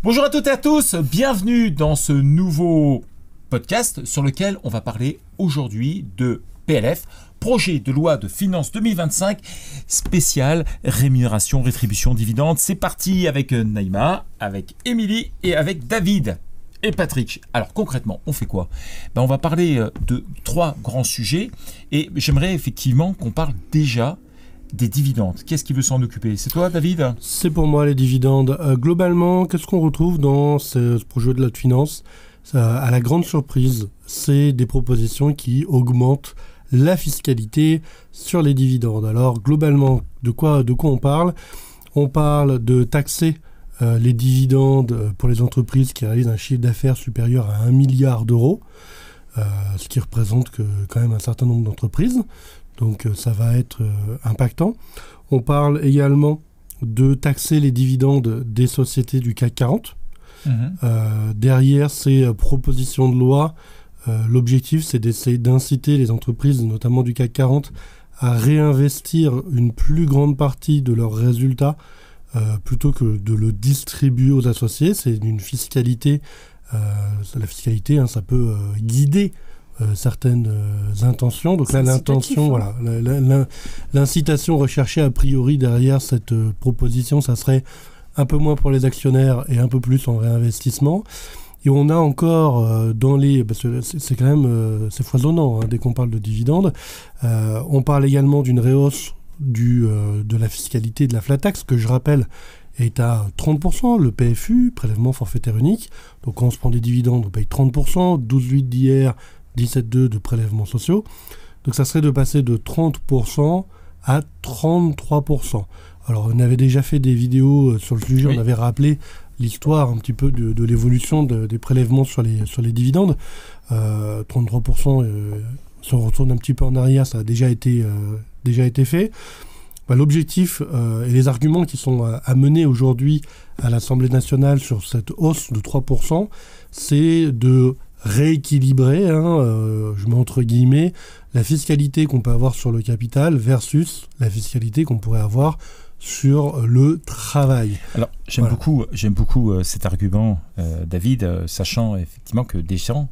Bonjour à toutes et à tous, bienvenue dans ce nouveau podcast sur lequel on va parler aujourd'hui de PLF, projet de loi de finances 2025, spécial rémunération, rétribution, dividende. C'est parti avec Naïma, avec Émilie et avec David et Patrick. Alors concrètement, on fait quoi ? On va parler de 3 grands sujets et j'aimerais effectivement qu'on parle déjà des dividendes. Qu'est-ce qui veut s'en occuper ? C'est toi, David ? C'est pour moi les dividendes. Globalement, qu'est-ce qu'on retrouve dans ce projet de loi de finances ? À la grande surprise, c'est des propositions qui augmentent la fiscalité sur les dividendes. Alors globalement, de quoi on parle ? On parle de taxer les dividendes pour les entreprises qui réalisent un chiffre d'affaires supérieur à 1 milliard d'euros, ce qui représente quand même un certain nombre d'entreprises. Donc ça va être impactant. On parle également de taxer les dividendes des sociétés du CAC 40. Derrière ces propositions de loi, l'objectif c'est d'essayer d'inciter les entreprises, notamment du CAC 40, à réinvestir une plus grande partie de leurs résultats plutôt que de le distribuer aux associés. C'est une fiscalité, la fiscalité, ça peut guider certaines intentions. Donc là, l'intention, voilà, l'incitation recherchée a priori derrière cette proposition, ça serait un peu moins pour les actionnaires et un peu plus en réinvestissement. Et on a encore parce que c'est quand même c'est foisonnant dès qu'on parle de dividendes. On parle également d'une rehausse de la fiscalité de la flat tax, que je rappelle est à 30%, le PFU, prélèvement forfaitaire unique. Donc quand on se prend des dividendes, on paye 30%, 12,8 d'hier, 17,2 de prélèvements sociaux. Donc ça serait de passer de 30% à 33%. Alors on avait déjà fait des vidéos sur le sujet, oui. On avait rappelé l'histoire un petit peu de l'évolution des prélèvements sur les dividendes. 33%, si on retourne un petit peu en arrière, ça a déjà été fait. L'objectif et les arguments qui sont amenés aujourd'hui à l'Assemblée nationale sur cette hausse de 3%, c'est de rééquilibrer, je mets entre guillemets, la fiscalité qu'on peut avoir sur le capital versus la fiscalité qu'on pourrait avoir sur le travail. Alors, j'aime beaucoup cet argument, David, sachant effectivement que des gens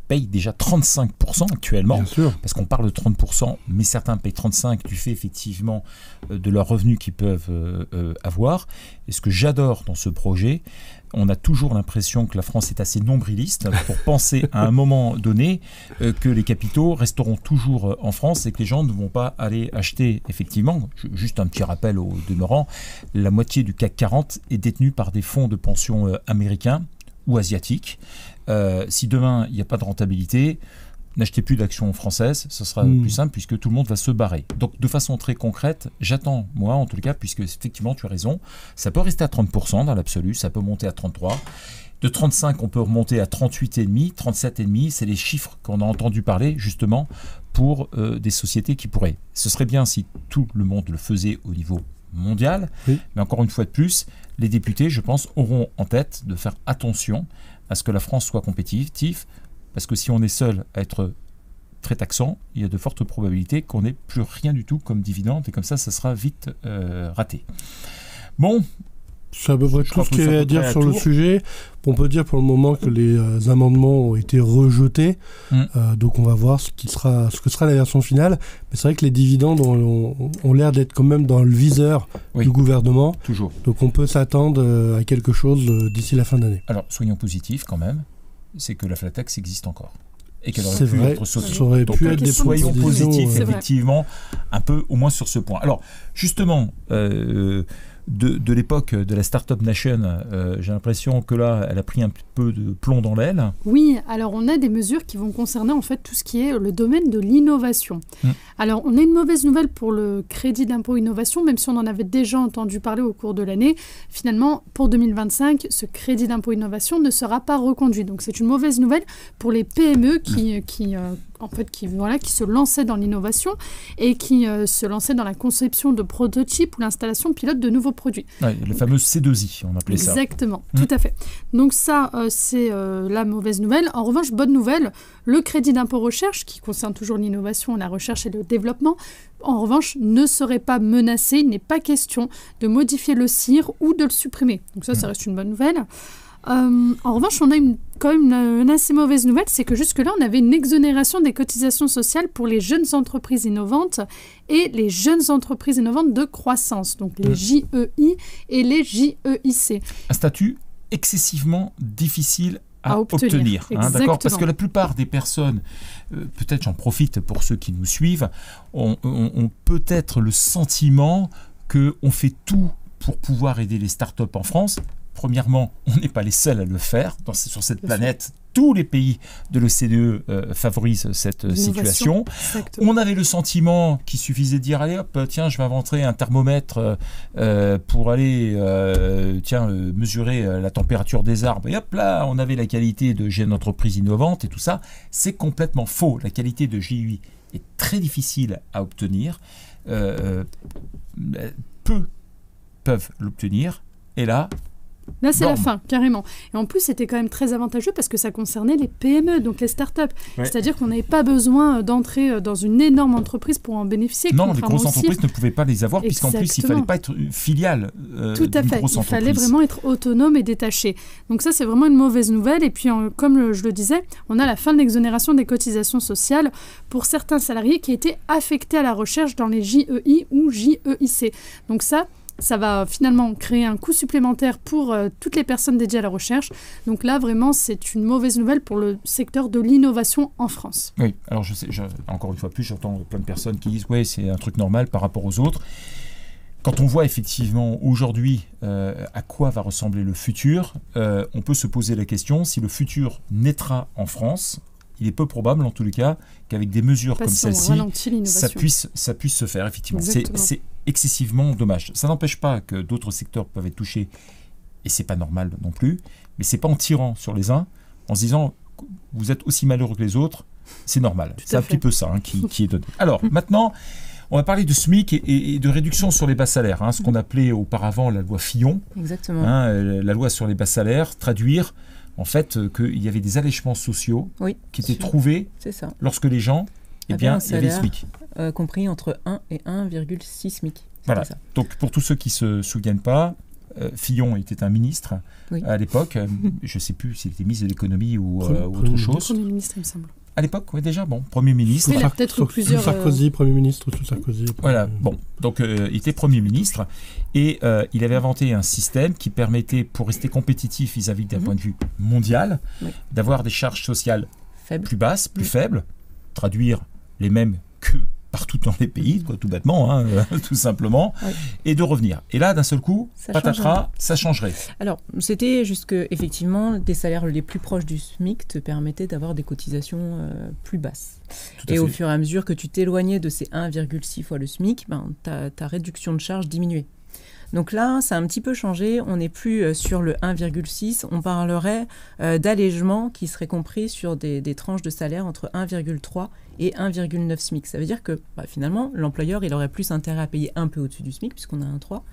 payent déjà 35% actuellement. Bien sûr. Parce qu'on parle de 30%, mais certains payent 35% du fait effectivement de leurs revenus qu'ils peuvent avoir. Et ce que j'adore dans ce projet, on a toujours l'impression que la France est assez nombriliste pour penser à un moment donné que les capitaux resteront toujours en France et que les gens ne vont pas aller acheter. Effectivement, juste un petit rappel au demeurant, la moitié du CAC 40 est détenue par des fonds de pension américains ou asiatiques. Si demain, il n'y a pas de rentabilité, n'achetez plus d'actions françaises, ce sera plus simple puisque tout le monde va se barrer. Donc de façon très concrète, j'attends, moi en tout cas, puisque effectivement tu as raison, ça peut rester à 30% dans l'absolu, ça peut monter à 33%. De 35%, on peut remonter à 38,5%, 37,5%, c'est les chiffres qu'on a entendu parler justement pour des sociétés qui pourraient. Ce serait bien si tout le monde le faisait au niveau mondial, oui. Mais encore une fois de plus, les députés, je pense, auront en tête de faire attention à ce que la France soit compétitive, parce que si on est seul à être très taxant, il y a de fortes probabilités qu'on n'ait plus rien du tout comme dividende, et comme ça sera vite raté. Bon. C'est à peu près tout ce qu'il y a à dire sur le sujet. On peut dire pour le moment que les amendements ont été rejetés. Donc on va voir ce que sera la version finale. Mais c'est vrai que les dividendes ont l'air d'être quand même dans le viseur du gouvernement. Toujours. Donc on peut s'attendre à quelque chose d'ici la fin d'année. Alors soyons positifs quand même. C'est que la flat tax existe encore. Et qu'elle aurait pu être sautée. Ça aurait pu être des soyons positifs, effectivement, un peu au moins sur ce point. Alors, justement, de l'époque de la Startup Nation, j'ai l'impression que là, elle a pris un peu de plomb dans l'aile. Oui, alors on a des mesures qui vont concerner en fait tout ce qui est le domaine de l'innovation. Alors, on a une mauvaise nouvelle pour le crédit d'impôt innovation, même si on en avait déjà entendu parler au cours de l'année. Finalement, pour 2025, ce crédit d'impôt innovation ne sera pas reconduit. Donc, c'est une mauvaise nouvelle pour les PME qui se lançaient dans l'innovation et qui se lançaient dans la conception de prototypes ou l'installation pilote de nouveaux produits. Ouais, le fameux C2I, on appelait ça. Exactement, tout à fait. Donc ça, c'est la mauvaise nouvelle. En revanche, bonne nouvelle, le crédit d'impôt recherche, qui concerne toujours l'innovation, la recherche et le développement, en revanche, ne serait pas menacé. Il n'est pas question de modifier le CIR ou de le supprimer. Donc ça reste une bonne nouvelle. En revanche, on a quand même une assez mauvaise nouvelle, c'est que jusque-là, on avait une exonération des cotisations sociales pour les jeunes entreprises innovantes et les jeunes entreprises innovantes de croissance, donc les JEI et les JEIC. Un statut excessivement difficile à obtenir. D'accord ? Parce que la plupart des personnes, peut-être j'en profite pour ceux qui nous suivent, ont peut-être le sentiment qu'on fait tout pour pouvoir aider les startups en France. Premièrement, on n'est pas les seuls à le faire. Sur cette planète, tous les pays de l'OCDE favorisent cette situation. Exactement. On avait le sentiment qu'il suffisait de dire, allez hop, tiens, je vais inventer un thermomètre pour aller mesurer la température des arbres. Et hop là, on avait la qualité de jeune entreprise innovante et tout ça. C'est complètement faux. La qualité de JEI est très difficile à obtenir. Peu peuvent l'obtenir. Et là, c'est la fin, carrément. Et en plus, c'était quand même très avantageux parce que ça concernait les PME, donc les startups. Ouais. C'est-à-dire qu'on n'avait pas besoin d'entrer dans une énorme entreprise pour en bénéficier. Non, les grosses entreprises ne pouvaient pas les avoir, puisqu'en plus, il ne fallait pas être filiale Tout à fait. Il fallait vraiment être autonome et détaché. Donc ça, c'est vraiment une mauvaise nouvelle. Et puis, comme je le disais, on a la fin de l'exonération des cotisations sociales pour certains salariés qui étaient affectés à la recherche dans les JEI ou JEIC. Donc ça va finalement créer un coût supplémentaire pour toutes les personnes dédiées à la recherche. Donc là, vraiment, c'est une mauvaise nouvelle pour le secteur de l'innovation en France. Oui, alors je sais, encore une fois plus, j'entends plein de personnes qui disent « ouais, c'est un truc normal par rapport aux autres ». Quand on voit effectivement aujourd'hui à quoi va ressembler le futur, on peut se poser la question si le futur naîtra en France. Il est peu probable, en tous les cas, qu'avec des mesures comme celle-ci, ça puisse se faire, effectivement. C'est excessivement dommage. Ça n'empêche pas que d'autres secteurs peuvent être touchés, et c'est pas normal non plus, mais c'est pas en tirant sur les uns, en se disant « vous êtes aussi malheureux que les autres », c'est normal. C'est un petit peu ça qui est donné. Alors, maintenant, on va parler de SMIC et de réduction sur les bas salaires, ce qu'on appelait auparavant la loi Fillon. Exactement. La loi sur les bas salaires, traduire en fait qu'il y avait des allègements sociaux qui étaient trouvés lorsque les gens il y avait le SMIC. Compris entre 1 et 1,6 SMIC. Voilà. Ça. Donc pour tous ceux qui ne se souviennent pas, Fillon était un ministre à l'époque. Je ne sais plus s'il était ministre de l'économie ou autre chose. Premier ministre, il me semble. À l'époque, oui, déjà, Premier ministre. Il a peut-être plusieurs... Sarkozy, Premier ministre, sous Sarkozy. Voilà, donc il était Premier ministre et il avait inventé un système qui permettait, pour rester compétitif vis-à-vis d'un point de vue mondial, d'avoir des charges sociales plus basses, plus faibles, traduire les mêmes que partout dans les pays, tout bêtement, tout simplement, et de revenir. Et là, d'un seul coup, patatras, ça changerait. Alors, c'était juste que, effectivement, des salaires les plus proches du SMIC te permettaient d'avoir des cotisations plus basses. Et au fur et à mesure que tu t'éloignais de ces 1,6 fois le SMIC, ta réduction de charge diminuait. Donc là, ça a un petit peu changé. On n'est plus sur le 1,6. On parlerait d'allègement qui serait compris sur des tranches de salaire entre 1,3 et 1,9 SMIC. Ça veut dire que finalement, l'employeur il aurait plus intérêt à payer un peu au-dessus du SMIC, puisqu'on a un 3.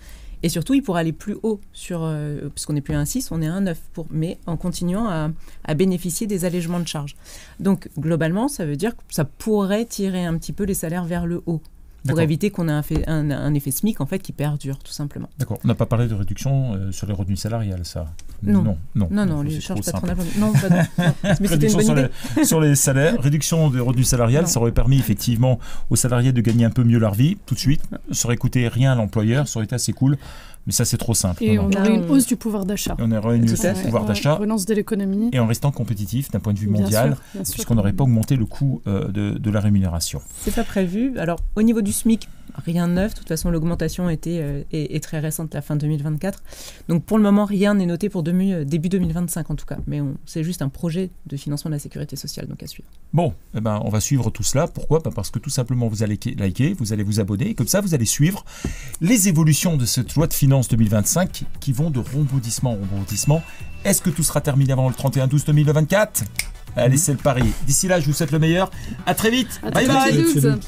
Et surtout, il pourrait aller plus haut, puisqu'on n'est plus à 1,6, on est à 1,9, mais en continuant à bénéficier des allègements de charges. Donc, globalement, ça veut dire que ça pourrait tirer un petit peu les salaires vers le haut. Pour éviter qu'on ait un effet SMIC en fait, qui perdure, tout simplement. D'accord. On n'a pas parlé de réduction sur les revenus salariales, ça Non, les charges patronales. Non, mais c'était une bonne idée. Sur les salaires, réduction des revenus salariales, ça aurait permis effectivement aux salariés de gagner un peu mieux leur vie, tout de suite. Ça aurait coûté rien à l'employeur, ça aurait été assez cool. Mais ça, c'est trop simple. Et on aurait une hausse du pouvoir d'achat. On aurait une hausse du pouvoir d'achat. Relance de l'économie. Et en restant compétitif d'un point de vue mondial, puisqu'on n'aurait pas augmenté le coût de la rémunération. C'est pas prévu. Alors, au niveau du SMIC, rien de neuf. De toute façon, l'augmentation est très récente, la fin 2024. Donc, pour le moment, rien n'est noté pour début 2025, en tout cas. Mais c'est juste un projet de financement de la sécurité sociale, donc à suivre. Bon, on va suivre tout cela. Pourquoi ? Parce que tout simplement, vous allez liker, vous allez vous abonner. Et comme ça, vous allez suivre les évolutions de cette loi de finances 2025 qui vont de rebondissement en rebondissement. Est-ce que tout sera terminé avant le 31/12/2024 ? Allez, c'est le pari. D'ici là, je vous souhaite le meilleur. À très vite. Bye bye.